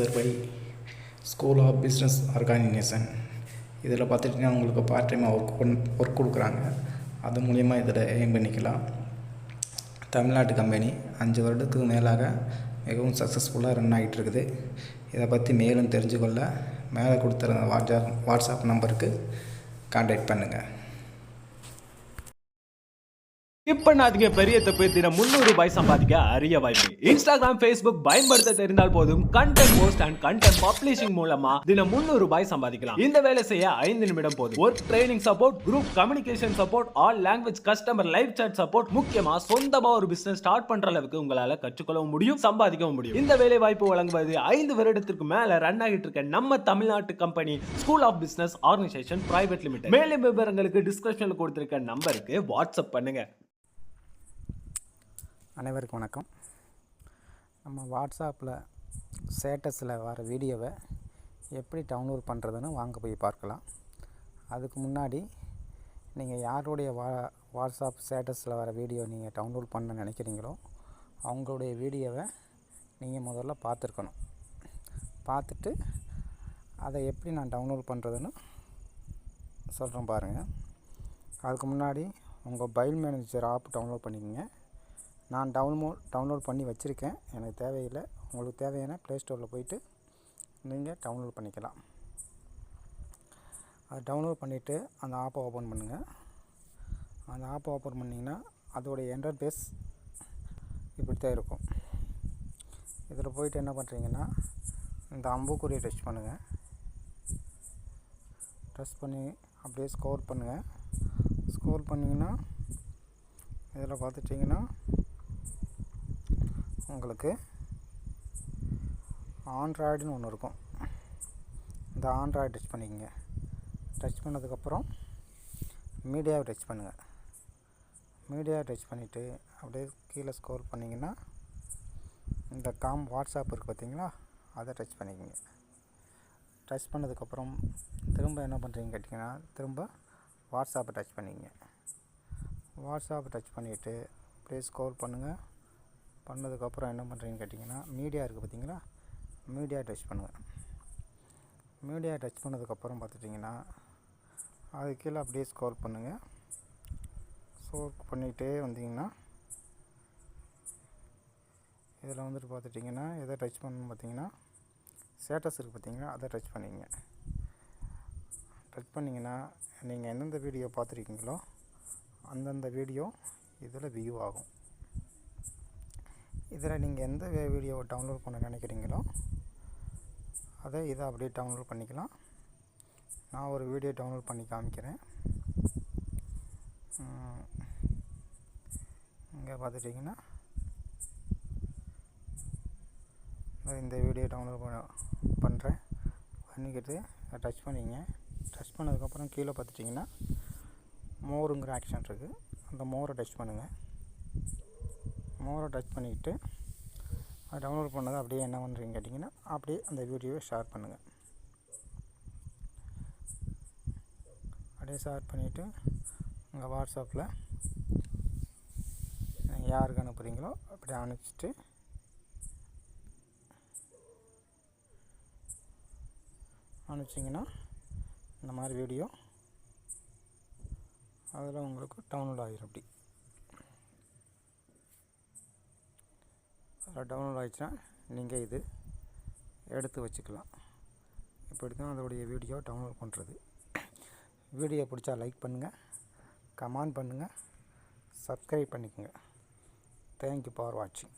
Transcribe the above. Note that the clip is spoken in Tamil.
Sponsor by school of business organization. இதில் பார்த்துட்டிங்கன்னா உங்களுக்கு பார்ட் டைமாக ஒர்க் கொடுக்குறாங்க. அது மூலிமா இதில் எய்ம் பண்ணிக்கலாம். தமிழ்நாட்டு கம்பெனி 5 வருடத்துக்கு மேலாக மிகவும் சக்ஸஸ்ஃபுல்லாக ரன் ஆகிட்டு இருக்குது. இதை பற்றி மேலும் தெரிஞ்சுக்கொள்ள மேலே கொடுத்துருந்த வாட்ஸ்அப் நம்பருக்கு கான்டாக்ட் பண்ணுங்கள். ஸ்கிப் பண்ணாதீங்க. பெரிய தப்பு. தினம் 300 ரூபாய் சம்பாதிக்க அரிய வாய்ப்பு. இன்ஸ்டாகிராம், ஃபேஸ்புக் பயன்படுத்த தெரிந்தால் போதும். Content post and content publishing மூலமா தினம் 300 ரூபாய் சம்பாதிக்கலாம். இந்த வேலை செய்ய 5 நிமிடம் போதும். Work training support, group communication support, all language customer live chat support, முக்கியமா சொந்தமா ஒரு பிசினஸ் ஸ்டார்ட் பண்ற அளவுக்கு உங்களால கற்றுக்கொள்ளவும் முடியும், சம்பாதிக்கவும் முடியும். இந்த வேலை வாய்ப்பு வழங்குவது 5 வருடத்திற்கு மேல ரன் ஆகிட்டு இருக்க நம்ம தமிழ்நாட்டு company school of business organization private limited. மேலும் விவரங்களுக்கு டிஸ்கிரிப்ஷன்ல கொடுத்திருக்க நம்பருக்கு வாட்ஸ்அப் பண்ணுங்க. அனைவருக்கும் வணக்கம். நம்ம வாட்ஸ்அப்பில் ஸ்டேட்டஸில் வர வீடியோவை எப்படி டவுன்லோட் பண்ணுறதுன்னு வாங்க போய் பார்க்கலாம். அதுக்கு முன்னாடி நீங்கள் யாருடைய வாட்ஸ்அப் ஸ்டேட்டஸில் வர வீடியோ நீங்கள் டவுன்லோட் பண்ண நினைக்கிறீங்களோ அவங்களுடைய வீடியோவை நீங்கள் முதல்ல பார்த்துருக்கணும். பார்த்துட்டு அதை எப்படி நான் டவுன்லோட் பண்ணுறதுன்னு சொல்கிறேன் பாருங்கள். அதுக்கு முன்னாடி உங்கள் மொபைல் மேனேஜர் ஆப் டவுன்லோட் பண்ணிக்கோங்க. நான் டவுன்லோட் பண்ணி வச்சுருக்கேன், எனக்கு தேவையில்லை. உங்களுக்கு தேவையான ப்ளே ஸ்டோரில் போய்ட்டு நீங்கள் டவுன்லோட் பண்ணிக்கலாம். அதை டவுன்லோட் பண்ணிவிட்டு அந்த ஆப்பை ஓப்பன் பண்ணுங்கள். அந்த ஆப்பை ஓப்பன் பண்ணிங்கன்னா அதோடைய இன்டர்ஃபேஸ் இப்படி தான் இருக்கும். இதில் போய்ட்டு என்ன பண்ணுறீங்கன்னா இந்த அம்புக்குறியை டச் பண்ணுங்கள். டச் பண்ணி அப்படியே ஸ்க்ரோல் பண்ணுங்கள். ஸ்க்ரோல் பண்ணிங்கன்னா இதில் பார்த்துட்டிங்கன்னா உங்களுக்கு ஆண்ட்ராய்டுன்னு ஒன்று இருக்கும். இந்த ஆண்ட்ராய்டு டச் பண்ணிக்கங்க. டச் பண்ணதுக்கப்புறம் மீடியாவை டச் பண்ணுங்கள். மீடியாவை டச் பண்ணிவிட்டு அப்படியே கீழே ஸ்க்ரோல் பண்ணிங்கன்னா இந்த வாட்ஸ்அப் இருக்குது பார்த்தீங்களா, அதை டச் பண்ணிக்கங்க. டச் பண்ணதுக்கப்புறம் திரும்ப என்ன பண்ணுறீங்கன்னு கேட்டிங்கன்னா திரும்ப வாட்ஸ்அப்பை டச் பண்ணிக்கங்க. வாட்ஸ்அப்பை டச் பண்ணிவிட்டு அப்படியே ஸ்க்ரோல் பண்ணுங்கள். பண்ணதுக்கப்புறம் என்ன பண்ணுறீங்கன்னு கேட்டிங்கன்னா மீடியா இருக்குது பார்த்தீங்களா, மீடியா டச் பண்ணுங்கள். மீடியா டச் பண்ணதுக்கப்புறம் பார்த்துட்டிங்கன்னா அது கீழே அப்படியே ஸ்க்ரோல் பண்ணுங்கள். ஸ்க்ரோல் பண்ணிகிட்டே வந்தீங்கன்னா இதில் வந்துட்டு பார்த்துட்டிங்கன்னா எதை டச் பண்ணணும் பார்த்தீங்கன்னா ஸ்டேட்டஸ் இருக்குது பார்த்தீங்களா, அதை டச் பண்ணிங்க. டச் பண்ணிங்கன்னா நீங்கள் எந்தெந்த வீடியோ பார்த்துருக்கீங்களோ அந்தந்த வீடியோ இதில் வியூ ஆகும். இதில் நீங்கள் எந்த வீடியோவை டவுன்லோட் பண்ண நினைக்கிறீங்களோ இதை அப்படியே டவுன்லோட் பண்ணிக்கலாம். நான் ஒரு வீடியோ டவுன்லோட் பண்ணி காமிக்கிறேன். இங்கே பார்த்துட்டிங்கன்னா இந்த வீடியோ டவுன்லோட் பண்ணுறேன். பண்ணிக்கிட்டு டச் பண்ணிங்க. டச் பண்ணதுக்கப்புறம் கீழே பார்த்துட்டிங்கன்னா மோருங்கிற ஆக்ஷன் இருக்குது. அந்த மோரை டச் பண்ணுங்கள். மோரை டச் பண்ணிவிட்டு அதை டவுன்லோட் பண்ணதை அப்படியே என்ன பண்ணுறீங்கன்னு கேட்டிங்கன்னா அப்படியே அந்த வீடியோவை ஷேர் பண்ணுங்கள். அப்படியே ஷேர் பண்ணிவிட்டு உங்கள் வாட்ஸ்அப்பில் நீங்கள் யாருக்கு அனுப்புகிறீங்களோ அப்படியே அனுப்பிச்சிட்டு அனுப்பிச்சிங்கன்னா இந்த மாதிரி வீடியோ அதில் உங்களுக்கு டவுன்லோட் ஆகிடும். அப்படி அதில் டவுன்லோட் ஆகிடுச்சுன்னா நீங்கள் இது எடுத்து வச்சுக்கலாம். இப்படி தான் அதோடைய வீடியோ டவுன்லோட் பண்ணுறது. வீடியோ பிடிச்சா லைக் பண்ணுங்கள், கமெண்ட் பண்ணுங்கள், சப்ஸ்கிரைப் பண்ணிக்கோங்க. தேங்க்யூ ஃபார் வாட்சிங்.